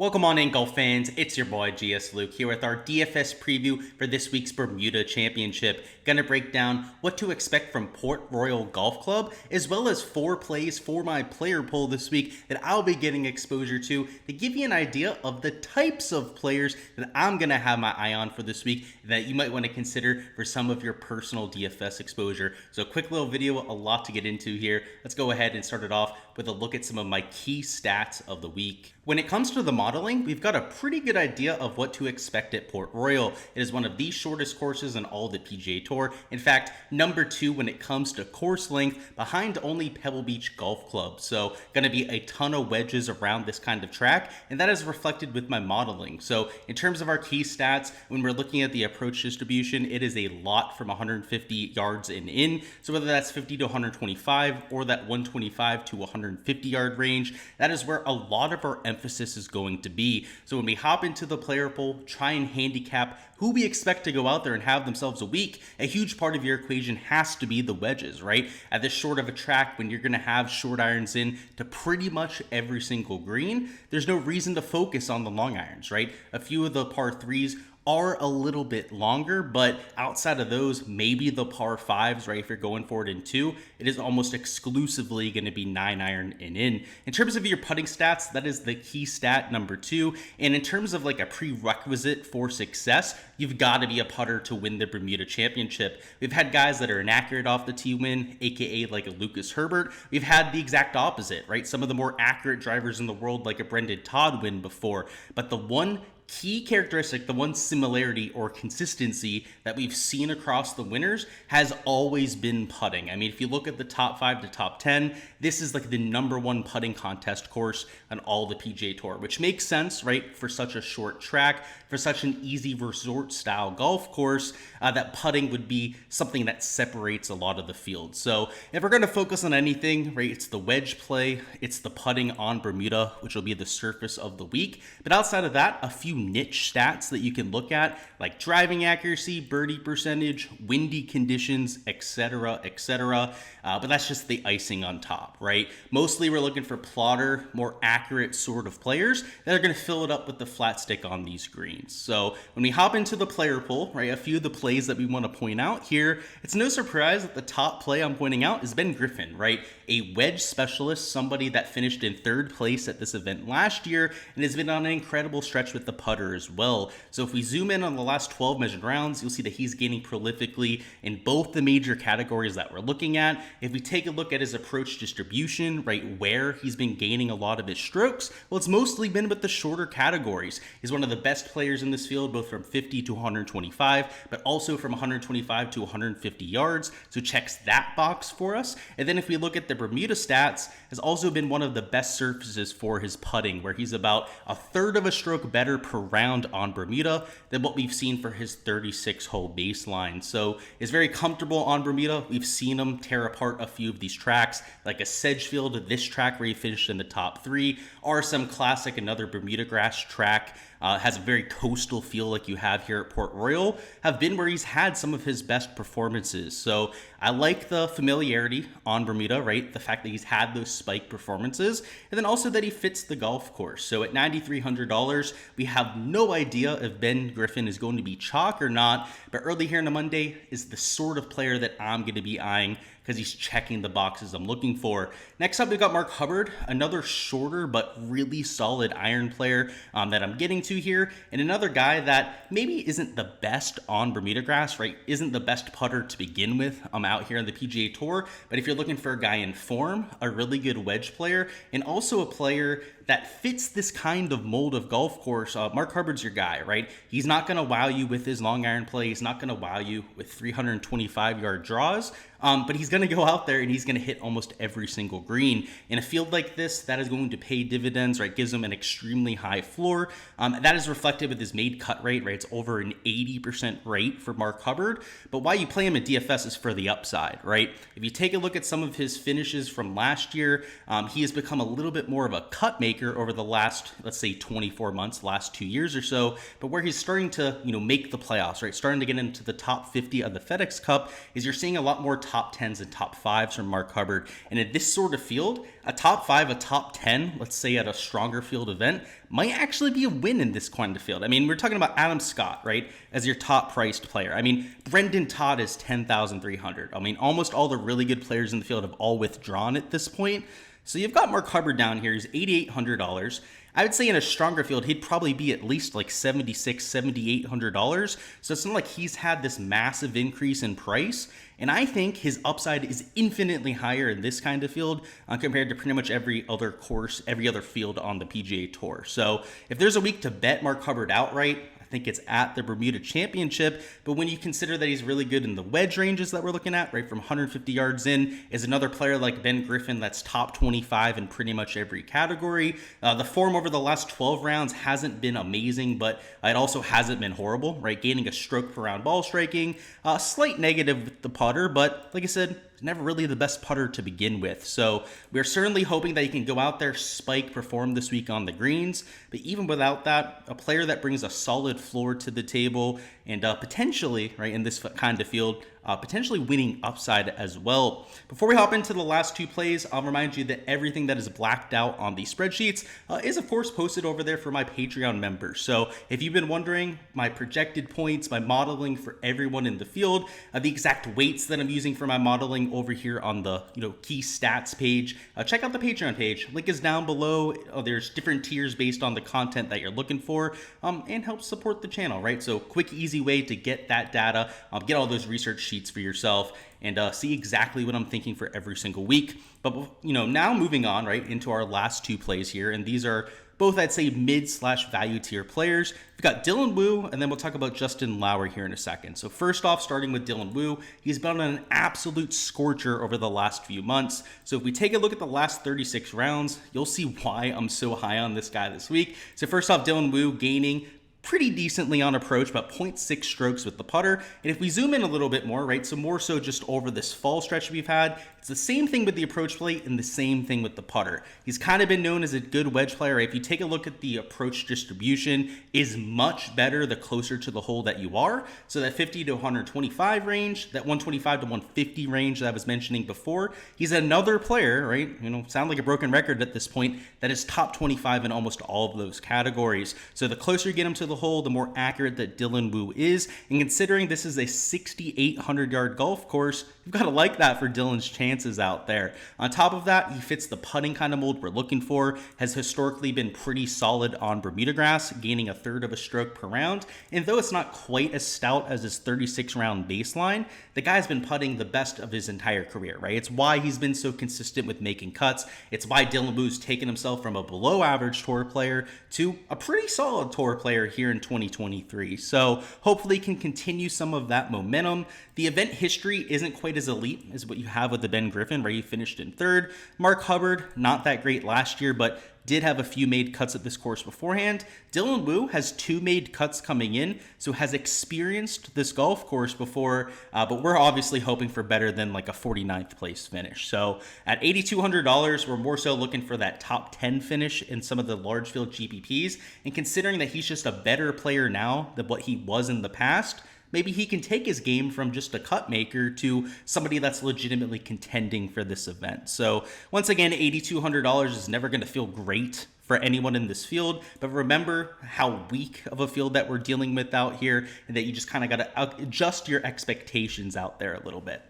Welcome on in, golf fans. It's your boy Gsluke here with our DFS preview for this week's Bermuda Championship. Gonna break down what to expect from Port Royal Golf Club, as well as 4 plays for my player poll this week that I'll be getting exposure to give you an idea of the types of players that I'm gonna have my eye on for this week that you might want to consider for some of your personal DFS exposure. So a quick little video, a lot to get into here. Let's go ahead and start it off with a look at some of my key stats of the week. When it comes to the modeling, we've got a pretty good idea of what to expect at Port Royal. It is one of the shortest courses in all the PGA Tour. In fact, number 2 when it comes to course length, behind only Pebble Beach Golf Club. So going to be a ton of wedges around this kind of track, and that is reflected with my modeling. So in terms of our key stats, when we're looking at the approach distribution, it is a lot from 150 yards and in. So whether that's 50 to 125 or that 125 to 150 yard range, that is where a lot of our emphasis is going to be. So when we hop into the player poll, try and handicap who we expect to go out there and have themselves a week, a huge part of your equation has to be the wedges, right? At this short of a track, when you're going to have short irons in to pretty much every single green, there's no reason to focus on the long irons, right? A few of the par 3s are a little bit longer, but outside of those, maybe the par 5s, right? If you're going for it in 2, it is almost exclusively going to be 9 iron and in. In terms of your putting stats, that is the key stat number 2. And in terms of like a prerequisite for success, you've got to be a putter to win the Bermuda Championship. We've had guys that are inaccurate off the tee win, aka like a Lucas Hubbard. We've had the exact opposite, right? Some of the more accurate drivers in the world, like a Brendan Todd, win before. But the one key characteristic, the one similarity or consistency that we've seen across the winners has always been putting. I mean, if you look at the top 5 to top 10, this is like the number 1 putting contest course on all the PGA Tour, which makes sense, right? For such a short track, for such an easy resort style golf course, that putting would be something that separates a lot of the field. So if we're going to focus on anything, right, it's the wedge play, it's the putting on Bermuda, which will be the surface of the week. But outside of that, a few niche stats that you can look at, like driving accuracy, birdie percentage, windy conditions, etc., etc. But that's just the icing on top, right? Mostly we're looking for plotter, more accurate sort of players that are going to fill it up with the flat stick on these greens. So when we hop into the player pool, right, a few of the plays that we want to point out here, it's no surprise that the top play I'm pointing out is Griffin, right? A wedge specialist, somebody that finished in 3rd place at this event last year and has been on an incredible stretch with the putter as well. So if we zoom in on the last 12 measured rounds, you'll see that he's gaining prolifically in both the major categories that we're looking at. If we take a look at his approach distribution, right, where he's been gaining a lot of his strokes, well, it's mostly been with the shorter categories. He's one of the best players in this field, both from 50 to 125, but also from 125 to 150 yards. So checks that box for us. And then if we look at the Bermuda stats, has also been one of the best surfaces for his putting, where he's about a third of a stroke better per round on Bermuda than what we've seen for his 36-hole baseline. So is very comfortable on Bermuda. We've seen him tear apart a few of these tracks, like a Sedgefield, this track where he finished in the top 3, or some classic, another Bermuda grass track. Has a very coastal feel like you have here at Port Royal, have been where he's had some of his best performances. So I like the familiarity on Bermuda, right? The fact that he's had those spike performances, and then also that he fits the golf course. So at $9,300, we have no idea if Griffin is going to be chalk or not, but early here on a Monday is the sort of player that I'm going to be eyeing because he's checking the boxes I'm looking for. Next up, we've got Mark Hubbard, another shorter but really solid iron player that I'm getting to here, and another guy that maybe isn't the best on Bermuda grass, right? Isn't the best putter to begin with out here on the PGA Tour, but if you're looking for a guy in form, a really good wedge player, and also a player that fits this kind of mold of golf course, Mark Hubbard's your guy, right? He's not going to wow you with his long iron play. He's not going to wow you with 325-yard draws, but he's going to go out there and he's going to hit almost every single green. In a field like this, that is going to pay dividends, right? Gives him an extremely high floor. That is reflected with his made cut rate, right? It's over an 80% rate for Mark Hubbard, but why you play him at DFS is for the upside, right? If you take a look at some of his finishes from last year, he has become a little bit more of a cut maker over the last, let's say 24 months, last 2 years or so, but where he's starting to, make the playoffs, right? Starting to get into the top 50 of the FedEx Cup is you're seeing a lot more top 10s and top 5s from Mark Hubbard. And in this sort of field, a top 5, a top 10, let's say at a stronger field event, might actually be a win in this kind of field. I mean, we're talking about Adam Scott, right, as your top priced player. I mean, Brendan Todd is 10,300. I mean, almost all the really good players in the field have all withdrawn at this point. So you've got Mark Hubbard down here. He's $8,800. I would say in a stronger field, he'd probably be at least like $7,600, $7,800. So it's not like he's had this massive increase in price. And I think his upside is infinitely higher in this kind of field compared to pretty much every other course, every other field on the PGA Tour. So if there's a week to bet Mark Hubbard outright, I think it's at the Bermuda Championship. But when you consider that he's really good in the wedge ranges that we're looking at, right, from 150 yards in, is another player like Ben Griffin that's top 25 in pretty much every category. The form over the last 12 rounds hasn't been amazing, but it also hasn't been horrible, right? Gaining a stroke per round ball striking, a slight negative with the putter, but like I said, never really the best putter to begin with. So we're certainly hoping that he can go out there, spike, perform this week on the greens. But even without that, a player that brings a solid floor to the table and potentially, right, in this kind of field, potentially winning upside as well. Before we hop into the last two plays, I'll remind you that everything that is blacked out on the spreadsheets is of course posted over there for my Patreon members. So if you've been wondering my projected points, my modeling for everyone in the field, the exact weights that I'm using for my modeling over here on the key stats page, check out the Patreon page. Link is down below. There's different tiers based on the content that you're looking for, and help support the channel, right? So quick, easy way to get that data, get all those research sheets for yourself, and see exactly what I'm thinking for every single week. But now moving on right into our last two plays here, and these are both, I'd say, mid/value tier players. We've got Dylan Wu, and then we'll talk about Justin Lauer here in a second. So first off, starting with Dylan Wu, he's been on an absolute scorcher over the last few months. So if we take a look at the last 36 rounds, you'll see why I'm so high on this guy this week. So first off, Dylan Wu gaining pretty decently on approach, about 0.6 strokes with the putter. And if we zoom in a little bit more, right, so more so just over this fall stretch we've had, it's the same thing with the approach play and the same thing with the putter. He's kind of been known as a good wedge player, right? If you take a look at the approach distribution, is much better the closer to the hole that you are. So that 50 to 125 range, that 125 to 150 range that I was mentioning before, he's another player, right? Sound like a broken record at this point, that is top 25 in almost all of those categories. So the closer you get him to the hole, the more accurate that Dylan Wu is. And considering this is a 6,800 yard golf course, you've got to like that for Dylan's chances out there. On top of that, he fits the putting kind of mold we're looking for, has historically been pretty solid on Bermuda grass, gaining a third of a stroke per round. And though it's not quite as stout as his 36 round baseline, the guy's been putting the best of his entire career, right? It's why he's been so consistent with making cuts. It's why Dylan Wu's taken himself from a below average tour player to a pretty solid tour player here in 2023. So hopefully can continue some of that momentum. The event history isn't quite as elite as what you have with the Ben Griffin, where he finished in third. Mark Hubbard, not that great last year, but did have a few made cuts at this course beforehand. Dylan Wu has 2 made cuts coming in, so has experienced this golf course before, but we're obviously hoping for better than like a 49th place finish. So at $8,200, we're more so looking for that top 10 finish in some of the large field GPPs, and considering that he's just a better player now than what he was in the past, maybe he can take his game from just a cut maker to somebody that's legitimately contending for this event. So once again, $8,200 is never going to feel great for anyone in this field, but remember how weak of a field that we're dealing with out here, and that you just kind of got to adjust your expectations out there a little bit.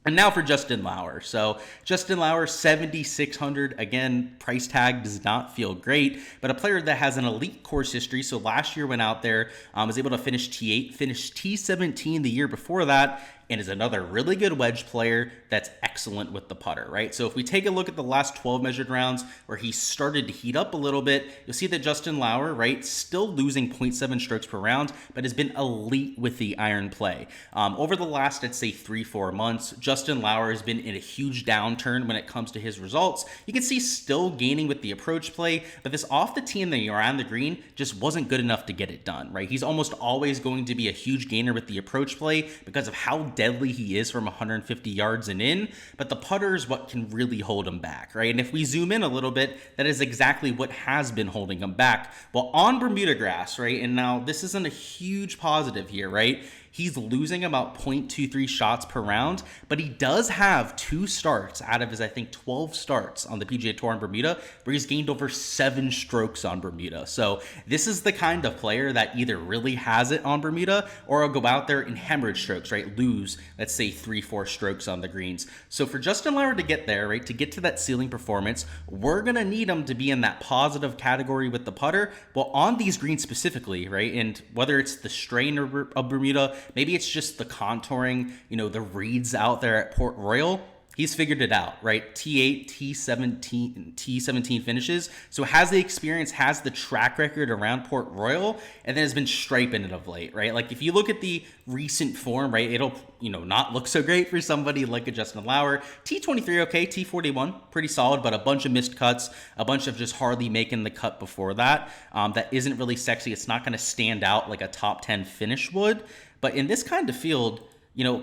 And now for Justin Lauer. So Justin Lauer, $7,600. Again, price tag does not feel great, but a player that has an elite course history. So last year went out there, was able to finish T8, finished T17 the year before that, and is another really good wedge player that's excellent with the putter, right? So if we take a look at the last 12 measured rounds where he started to heat up a little bit, you'll see that Justin Lauer, right, still losing 0.7 strokes per round, but has been elite with the iron play. Over the last, I'd say 3-4 months, Justin Lauer has been in a huge downturn when it comes to his results. You can see still gaining with the approach play, but this off the tee and the around the green just wasn't good enough to get it done, right? He's almost always going to be a huge gainer with the approach play because of how deadly he is from 150 yards and in, but the putter is what can really hold him back, right? And if we zoom in a little bit, that is exactly what has been holding him back. Well, on Bermuda grass, right, and now this isn't a huge positive here, right? He's losing about 0.23 shots per round, but he does have 2 starts out of his, I think, 12 starts on the PGA Tour in Bermuda, where he's gained over 7 strokes on Bermuda. So this is the kind of player that either really has it on Bermuda or will go out there and hemorrhage strokes, right? Lose, let's say, 3-4 strokes on the greens. So for Justin Lower to get there, right, to get to that ceiling performance, we're going to need him to be in that positive category with the putter. Well, on these greens specifically, right, and whether it's the strain of Bermuda, maybe it's just the contouring, the reeds out there at Port Royal, he's figured it out, right? T8, T17 finishes. So has the experience, has the track record around Port Royal, and then has been striping it of late, right? Like if you look at the recent form, right, it'll, not look so great for somebody like a Justin Lower. T23, okay, T41, pretty solid, but a bunch of missed cuts, a bunch of just hardly making the cut before that. That isn't really sexy. It's not going to stand out like a top 10 finish would. But in this kind of field,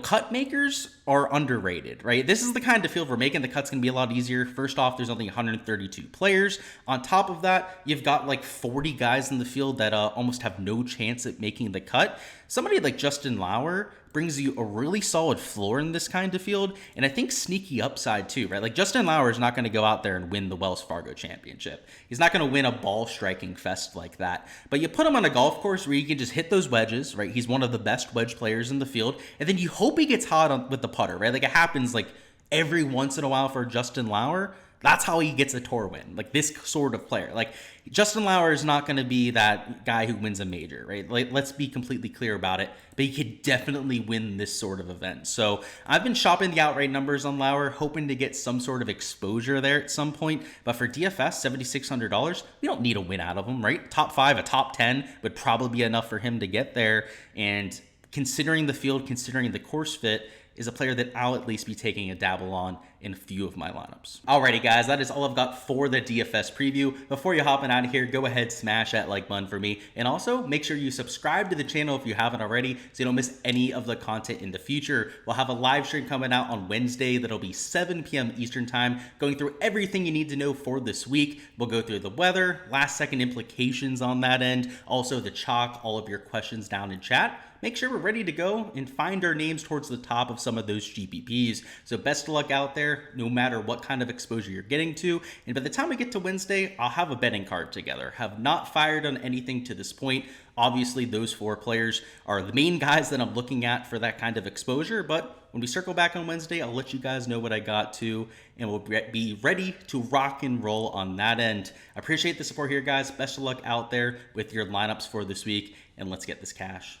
cut makers are underrated, right? This is the kind of field where making the cut's going to be a lot easier. First off, there's only 132 players. On top of that, you've got like 40 guys in the field that almost have no chance at making the cut. Somebody like Justin Lower brings you a really solid floor in this kind of field, and I think sneaky upside too, right? Like Justin Lower is not going to go out there and win the Wells Fargo Championship. He's not going to win a ball striking fest like that. But you put him on a golf course where you can just hit those wedges, right? He's one of the best wedge players in the field, and then you hope he gets hot with the putter, right? Like it happens like every once in a while for Justin Lower. That's how he gets a tour win, like this sort of player. Like Justin Lower is not going to be that guy who wins a major, right? Like, let's be completely clear about it, but he could definitely win this sort of event. So I've been shopping the outright numbers on Lower, hoping to get some sort of exposure there at some point. But for DFS, $7,600, we don't need a win out of him, right? Top 5, a top 10 would probably be enough for him to get there. And considering the field, considering the course fit, is a player that I'll at least be taking a dabble on in a few of my lineups. Alrighty guys, that is all I've got for the DFS preview. Before you hopping out of here, go ahead, smash that like button for me. And also make sure you subscribe to the channel if you haven't already so you don't miss any of the content in the future. We'll have a live stream coming out on Wednesday that'll be 7 p.m. Eastern time, going through everything you need to know for this week. We'll go through the weather, last second implications on that end, also the chalk, all of your questions down in chat. Make sure we're ready to go and find our names towards the top of some of those GPPs. So best of luck out there, no matter what kind of exposure you're getting to. And by the time we get to Wednesday, I'll have a betting card together. Have not fired on anything to this point. Obviously, those 4 players are the main guys that I'm looking at for that kind of exposure. But when we circle back on Wednesday, I'll let you guys know what I got to, and we'll be ready to rock and roll on that end. I appreciate the support here, guys. Best of luck out there with your lineups for this week, and let's get this cash.